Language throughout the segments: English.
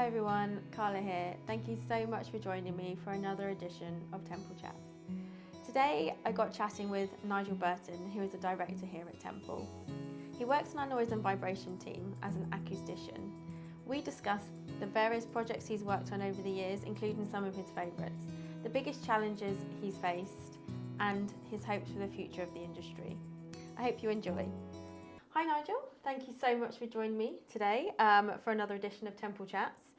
Hi everyone, Carla here. Thank you so much for joining me for another edition of Temple Chats. Today I got chatting with Nigel Burton, who is a director here at Temple. He works on our noise and vibration team as an acoustician. We discussed the various projects he's worked on over the years, including some of his favourites, the biggest challenges he's faced, and his hopes for the future of the industry. I hope you enjoy. Hi Nigel, thank you so much for joining me today for another edition of Temple Chats.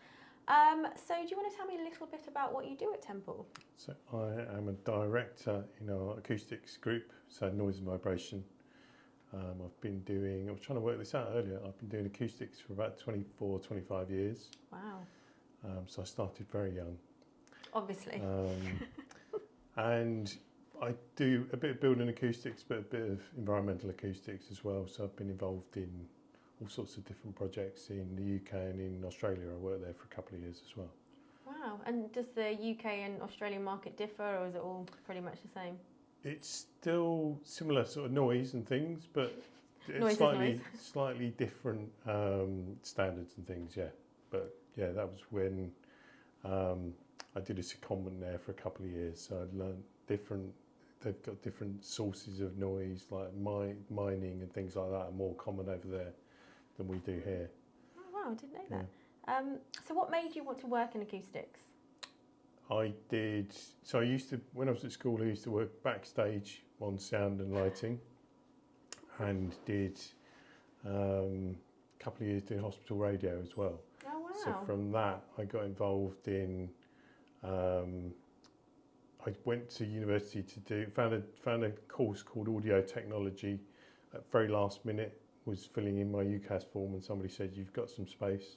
So do you want to tell me a little bit about what you do at Temple? So I am a director in our acoustics group, so noise and vibration. I was trying to work this out earlier, I've been doing acoustics for about 24, 25 years. Wow. So I started very young. Obviously. And I do a bit of building acoustics, but a bit of environmental acoustics as well. So I've been involved in all sorts of different projects in the UK and in Australia. I worked there for a couple of years as well. Wow. And does the UK and Australian market differ, or is it all pretty much the same? It's still similar sort of noise and things, but it's slightly different standards and things, yeah. But yeah, that was when I did a secondment there for a couple of years. So I learned they've got different sources of noise, like mining and things like that are more common over there than we do here. Oh wow, I didn't know that. So what made you want to work in acoustics? When I was at school, I used to work backstage on sound and lighting, and did a couple of years doing hospital radio as well. Oh wow. So from that, I got involved in, I went to university found a course called audio technology. At very last minute, was filling in my UCAS form, and somebody said, "You've got some space."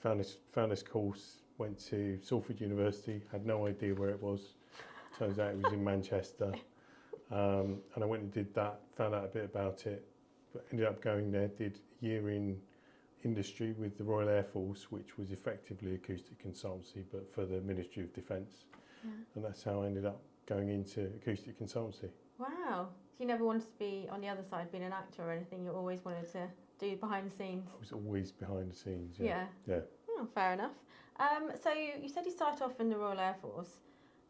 Found this course. Went to Salford University. Had no idea where it was. Turns out it was in Manchester. And I went and did that. Found out a bit about it. But ended up going there. Did a year in industry with the Royal Air Force, which was effectively acoustic consultancy, but for the Ministry of Defence. Yeah. And that's how I ended up going into acoustic consultancy. Wow. So you never wanted to be on the other side, being an actor or anything? You always wanted to do behind the scenes? I was always behind the scenes, yeah. Oh, fair enough. So you said you started off in the Royal Air Force.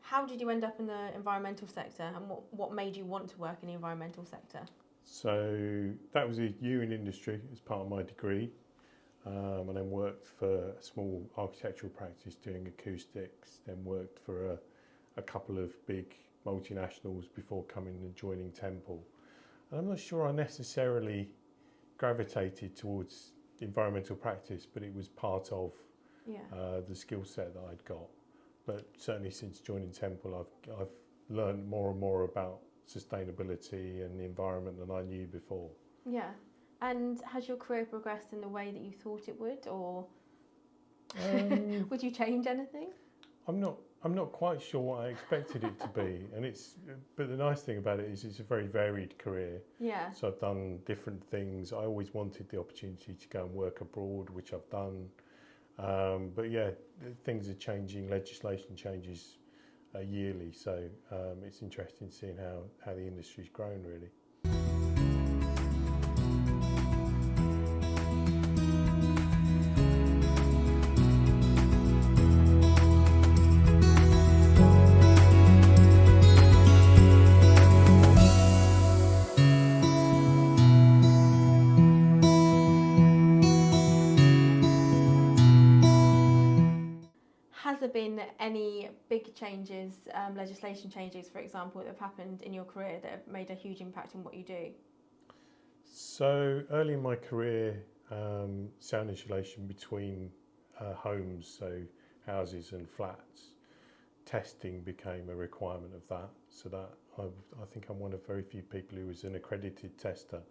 How did you end up in the environmental sector, and what made you want to work in the environmental sector? So that was a year in industry as part of my degree. And then worked for a small architectural practice doing acoustics, then worked for a couple of big multinationals before coming and joining Temple. And I'm not sure I necessarily gravitated towards environmental practice, but it was part of the skill set that I'd got. But certainly since joining Temple, I've learned more and more about sustainability and the environment than I knew before. Yeah. And has your career progressed in the way that you thought it would, or would you change anything? I'm not quite sure what I expected it to be, but the nice thing about it is it's a very varied career. Yeah. So I've done different things. I always wanted the opportunity to go and work abroad, which I've done. But yeah, things are changing. Legislation changes yearly, so it's interesting seeing how the industry's grown, really. Has there been any big changes, legislation changes, for example, that have happened in your career that have made a huge impact on what you do? So early in my career, sound insulation between homes, so houses and flats, testing became a requirement of that. So that I think I'm one of very few people who was an accredited tester.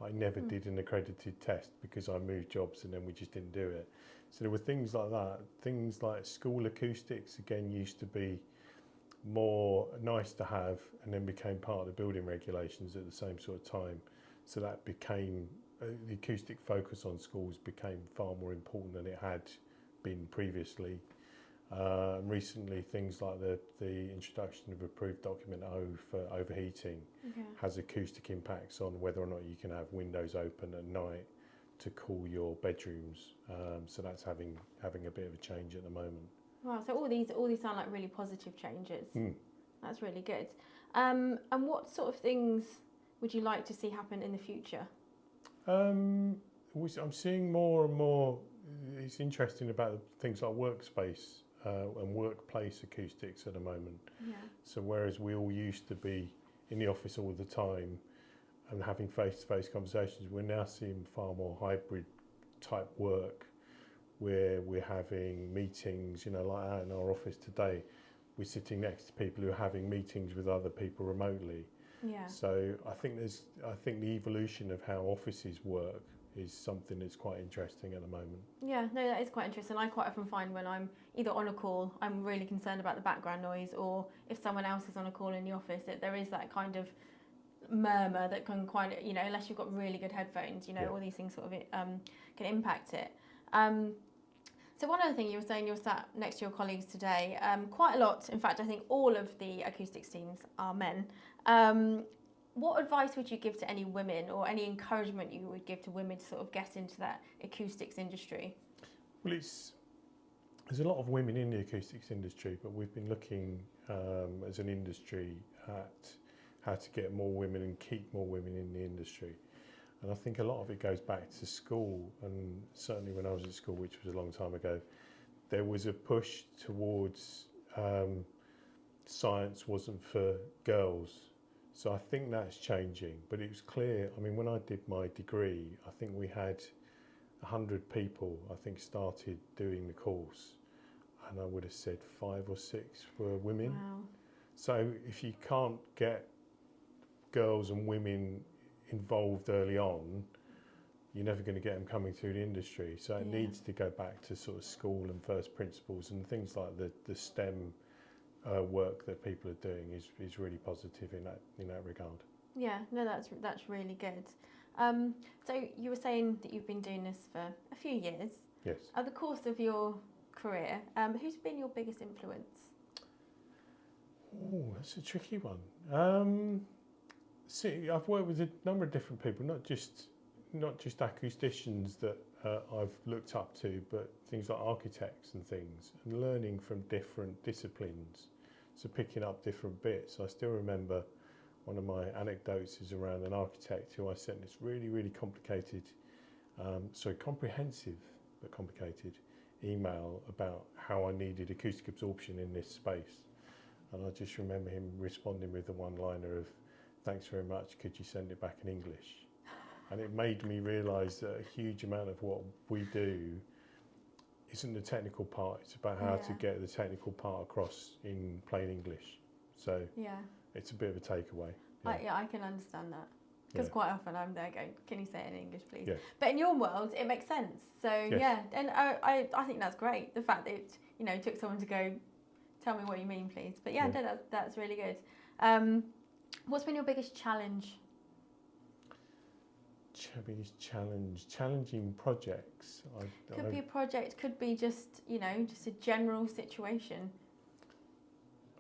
I never did an accredited test because I moved jobs and then we just didn't do it. So there were things like that. Things like school acoustics, again, used to be more nice to have and then became part of the building regulations at the same sort of time. So that became, the acoustic focus on schools became far more important than it had been previously. Recently, things like the introduction of approved document O for overheating has acoustic impacts on whether or not you can have windows open at night to call your bedrooms. So that's having a bit of a change at the moment. Wow, so all these sound like really positive changes. That's really good. And what sort of things would you like to see happen in the future? I'm seeing more and more. It's interesting about things like workspace and workplace acoustics at the moment. Yeah. So whereas we all used to be in the office all the time and having face-to-face conversations, we're now seeing far more hybrid type work where we're having meetings, like out in our office today, we're sitting next to people who are having meetings with other people remotely. Yeah. So I think the evolution of how offices work is something that's quite interesting at the moment. Yeah, no, that is quite interesting. I quite often find when I'm either on a call, I'm really concerned about the background noise, or if someone else is on a call in the office, that there is that kind of murmur that can unless you've got really good headphones, all these things sort of can impact it. So one other thing, you were saying you're sat next to your colleagues today, quite a lot, in fact I think all of the acoustics teams are men. What advice would you give to any women, or any encouragement you would give to women to sort of get into that acoustics industry? Well, there's a lot of women in the acoustics industry, but we've been looking as an industry at how to get more women and keep more women in the industry. And I think a lot of it goes back to school, and certainly when I was at school, which was a long time ago, there was a push towards science wasn't for girls. So I think that's changing, but it was clear. I mean, when I did my degree, I think we had 100 people, I think, started doing the course, and I would have said 5 or 6 were women. Wow. So if you can't get girls and women involved early on, you're never going to get them coming through the industry. So it needs to go back to sort of school and first principles, and things like the STEM work that people are doing is really positive in that regard. Yeah, no, that's really good. So you were saying that you've been doing this for a few years. Yes. At the course of your career, who's been your biggest influence? Oh, that's a tricky one. See, I've worked with a number of different people, not just acousticians that I've looked up to, but things like architects and things, and learning from different disciplines. So picking up different bits. I still remember one of my anecdotes is around an architect who I sent this really, really comprehensive but complicated email about how I needed acoustic absorption in this space. And I just remember him responding with the one-liner of, "Thanks very much, could you send it back in English?" And it made me realise that a huge amount of what we do isn't the technical part, it's about how to get the technical part across in plain English. So it's a bit of a takeaway. I can understand that. Because quite often I'm there going, "Can you say it in English, please?" Yeah. But in your world, it makes sense. So and I think that's great. The fact that it took someone to go, "Tell me what you mean, please." But no, that's really good. What's been your biggest challenge? Biggest challenge, challenging projects. Could be a project, could be just a general situation.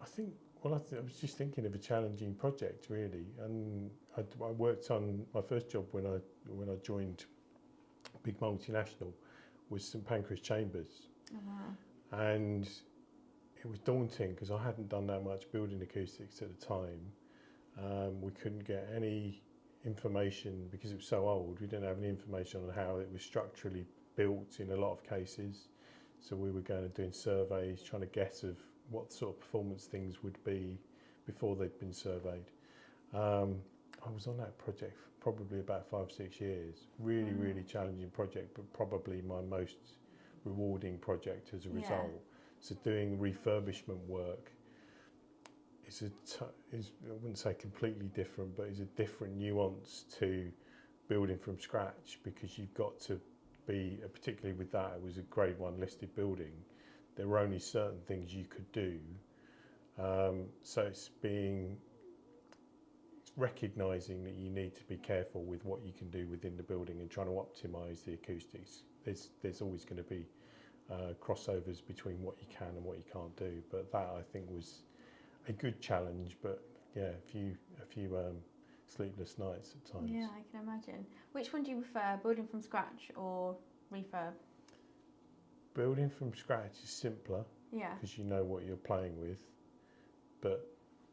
I think. Well, I was just thinking of a challenging project really, and I worked on my first job when I joined a big multinational was St Pancras Chambers. Oh, wow. And it was daunting because I hadn't done that much building acoustics at the time. We couldn't get any information because it was so old. We didn't have any information on how it was structurally built in a lot of cases. So we were going and doing surveys, trying to guess of what sort of performance things would be before they'd been surveyed. I was on that project for probably about 5 or 6 years. Really, really challenging project, but probably my most rewarding project as a result. So doing refurbishment work is I wouldn't say completely different, but is a different nuance to building from scratch, because you've got to be, particularly with that, it was a grade 1 listed building. There were only certain things you could do. So it's recognising that you need to be careful with what you can do within the building and trying to optimise the acoustics. There's always going to be crossovers between what you can and what you can't do, but that I think was a good challenge. But yeah, a few sleepless nights at times. Yeah, I can imagine. Which one do you prefer, building from scratch or refurb? Building from scratch is simpler Yeah. because you know what you're playing with, but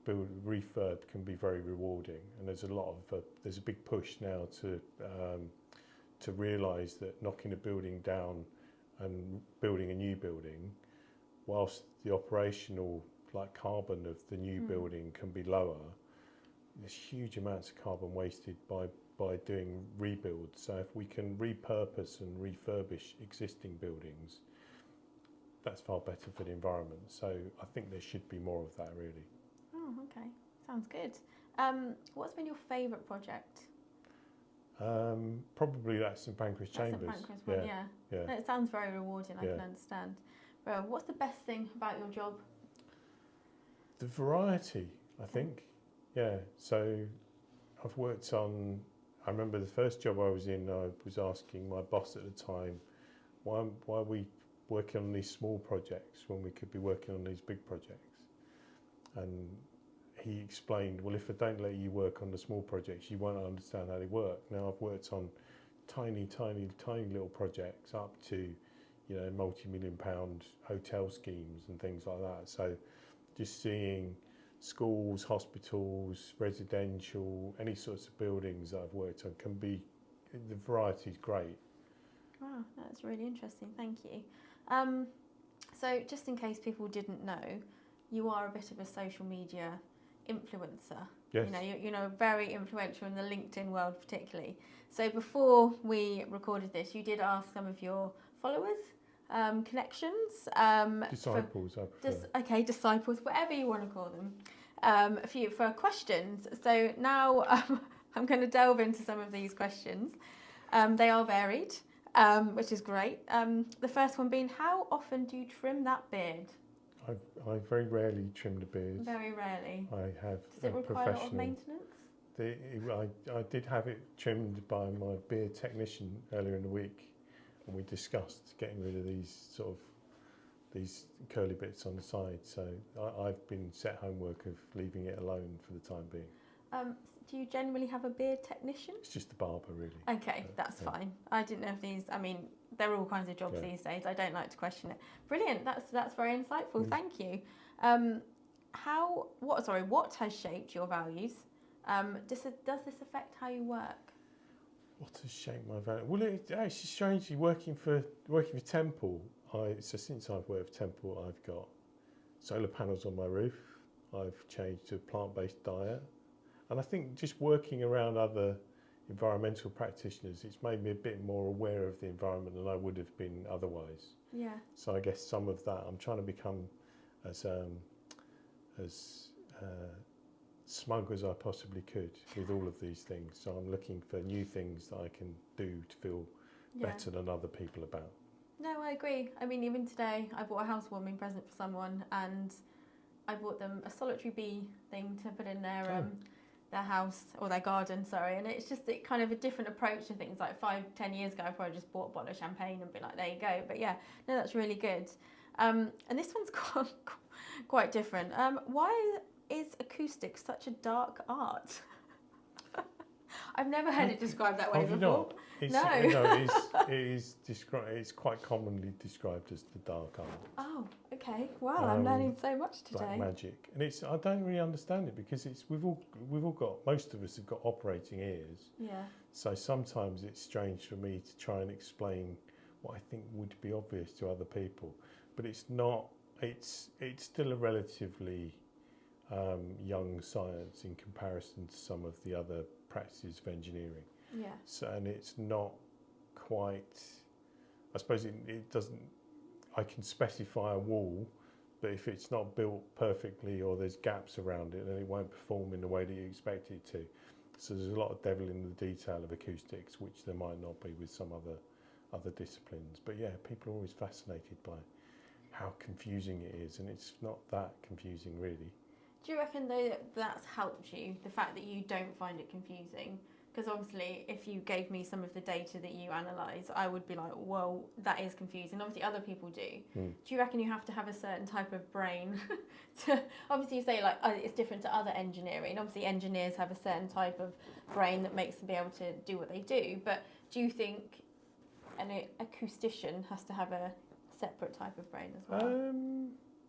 refurb can be very rewarding, and there's a big push now to realise that knocking a building down and building a new building, whilst the operational carbon of the new building can be lower, there's huge amounts of carbon wasted by doing rebuilds. So if we can repurpose and refurbish existing buildings, that's far better for the environment. So I think there should be more of that, really. Oh, okay. Sounds good. What's been your favourite project? Probably that St Pancras Chambers. St Pancras one, yeah. It sounds very rewarding, I can understand. Well, what's the best thing about your job? The variety, I think. Yeah, so I've worked on, I remember the first job I was in, I was asking my boss at the time, why are we working on these small projects when we could be working on these big projects? And he explained, well, if I don't let you work on the small projects, you won't understand how they work. Now I've worked on tiny little projects up to, multi-million pound hotel schemes and things like that. So just seeing schools, hospitals, residential, any sorts of buildings that I've worked on the variety is great. Wow, that's really interesting, thank you. So just in case people didn't know, you are a bit of a social media influencer. Yes. You're very influential in the LinkedIn world particularly. So before we recorded this, you did ask some of your followers, connections. Disciples, I prefer. Disciples, whatever you want to call them, for questions. So now I'm going to delve into some of these questions. They are varied, which is great. The first one being, how often do you trim that beard? I very rarely trim the beard. Very rarely. I have Does it require a lot of maintenance? I did have it trimmed by my beard technician earlier in the week, and we discussed getting rid of these curly bits on the side. So I've been set homework of leaving it alone for the time being. Do you generally have a beard technician? It's just a barber, really. Okay, that's fine. I didn't know if these. I mean, there are all kinds of jobs these days. I don't like to question it. Brilliant. That's very insightful. Thank you. What has shaped your values? Does this affect how you work? What has shaped my value? Well, actually, strangely, working for Temple. Since I've worked for Temple, I've got solar panels on my roof. I've changed to a plant-based diet, and I think just working around other environmental practitioners, it's made me a bit more aware of the environment than I would have been otherwise. Yeah. So I guess some of that, I'm trying to become as smug as I possibly could with all of these things. So I'm looking for new things that I can do to feel better than other people about. No, I agree. I mean, even today, I bought a housewarming present for someone, and I bought them a solitary bee thing to put in their house, or their garden, sorry. And it's just kind of a different approach to things. Like 5-10 years ago, I probably just bought a bottle of champagne and been like, there you go. But yeah, no, that's really good. And this one's quite different. Why is acoustics such a dark art? I've never heard it described that way before. It's quite commonly described as the dark art. Oh, okay. Wow, I'm learning so much today. Black magic, and I don't really understand it because we've all got, most of us have got operating ears. Yeah. So sometimes it's strange for me to try and explain what I think would be obvious to other people, but it's not. It's still a relatively young science in comparison to some of the other practices of engineering. Yeah. So, and it's not quite, I suppose it doesn't, I can specify a wall, but if it's not built perfectly or there's gaps around it, then it won't perform in the way that you expect it to. So there's a lot of devil in the detail of acoustics, which there might not be with some other disciplines. But yeah, people are always fascinated by how confusing it is, and it's not that confusing really. Do you reckon though that's helped you, the fact that you don't find it confusing, Because obviously, if you gave me some of the data that you analyse, I would be like, well, that is confusing. Obviously, other people do. Do you reckon you have to have a certain type of brain to, obviously you say like, oh, it's different to other engineering. Obviously, engineers have a certain type of brain that makes them be able to do what they do. But do you think an acoustician has to have a separate type of brain as well?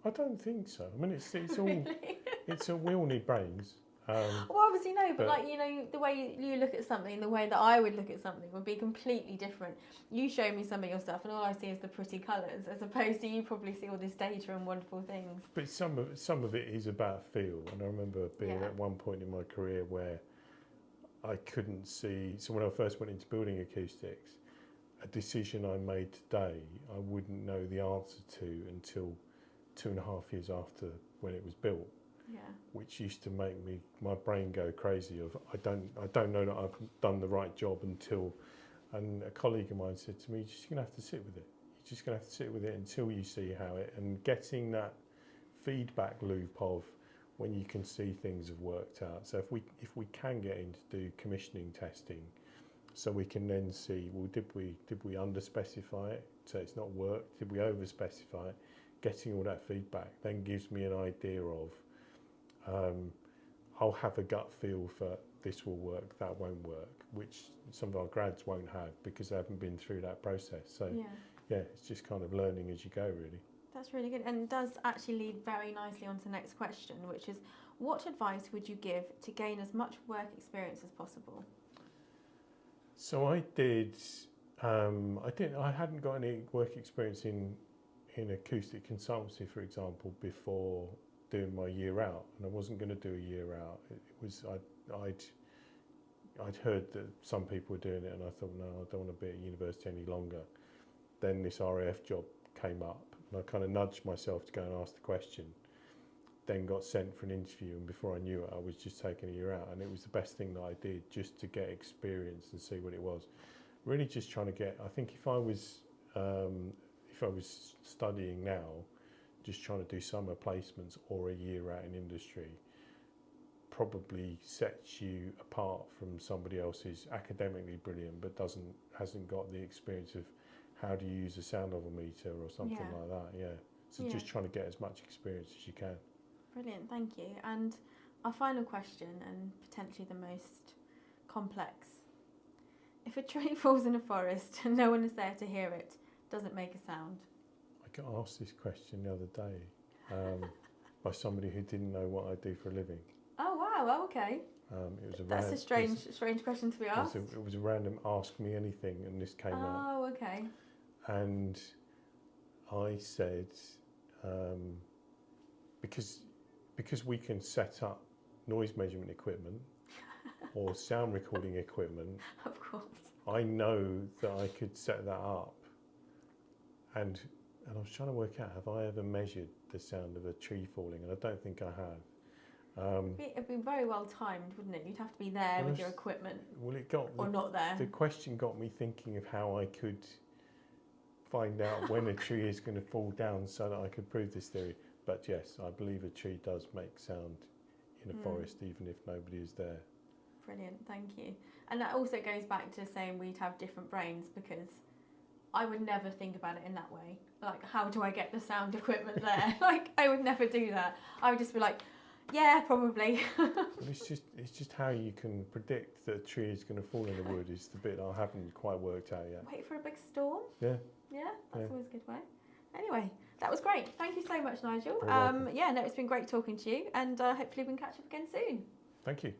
I don't think so. I mean, it's all Really? we all need brains. Well, obviously no, but like, you know, the way you look at something, the way that I would look at something would be completely different. You show me some of your stuff and all I see is the pretty colours, as opposed to you probably see all this data and wonderful things. But some of it is about feel, and I remember being at one point in my career where I couldn't see. So when I first went into building acoustics, a decision I made today, I wouldn't know the answer to until 2.5 years after when it was built. Yeah. Which used to make my brain go crazy. Of I don't know that I've done the right job until. And a colleague of mine said to me, "You're just gonna have to sit with it. You're just gonna have to sit with it until you see how it." And getting that feedback loop of when you can see things have worked out. So if we can get in to do commissioning testing, so we can then see, well, did we under-specify it so it's not worked? Did we over-specify it? Getting all that feedback then gives me an idea of. I'll have a gut feel for this will work, that won't work, which some of our grads won't have because they haven't been through that process. So yeah, it's just kind of learning as you go, really. That's really good, and does actually lead very nicely on to the next question, which is, what advice would you give to gain as much work experience as possible? So I hadn't got any work experience in acoustic consultancy, for example, before doing my year out, and I wasn't going to do a year out. I'd heard that some people were doing it, and I thought, no, I don't want to be at university any longer. Then this RAF job came up, and I kind of nudged myself to go and ask the question. Then got sent for an interview, and before I knew it, I was just taking a year out, and it was the best thing that I did, just to get experience and see what it was. Really, just trying to get. I think if I was studying now, just trying to do summer placements or a year out in industry probably sets you apart from somebody else who's academically brilliant but hasn't got the experience of how do you use a sound level meter or something like that. So just trying to get as much experience as you can. Brilliant, thank you. And our final question, and potentially the most complex: if a tree falls in a forest and no one is there to hear it, does it make a sound? I got asked this question the other day by somebody who didn't know what I do for a living. Oh wow! Okay. That's a strange question to be asked. It was a random ask me anything, and this came out. Oh, okay. And I said, because we can set up noise measurement equipment or sound recording equipment. Of course. I know that I could set that up, and I was trying to work out, have I ever measured the sound of a tree falling? And I don't think I have. It'd be very well timed, wouldn't it? You'd have to be there with your equipment. Well, not there. The question got me thinking of how I could find out when a tree is going to fall down so that I could prove this theory. But yes, I believe a tree does make sound in a forest, even if nobody is there. Brilliant, thank you. And that also goes back to saying we'd have different brains, because I would never think about it in that way. Like, how do I get the sound equipment there? Like, I would never do that. I would just be like, yeah, probably. Well, it's just how you can predict that a tree is going to fall in the wood is the bit I haven't quite worked out yet. Wait for a big storm? Yeah. Yeah, that's always a good way. Anyway, that was great. Thank you so much, Nigel. You're welcome. It's been great talking to you, and hopefully we can catch up again soon. Thank you.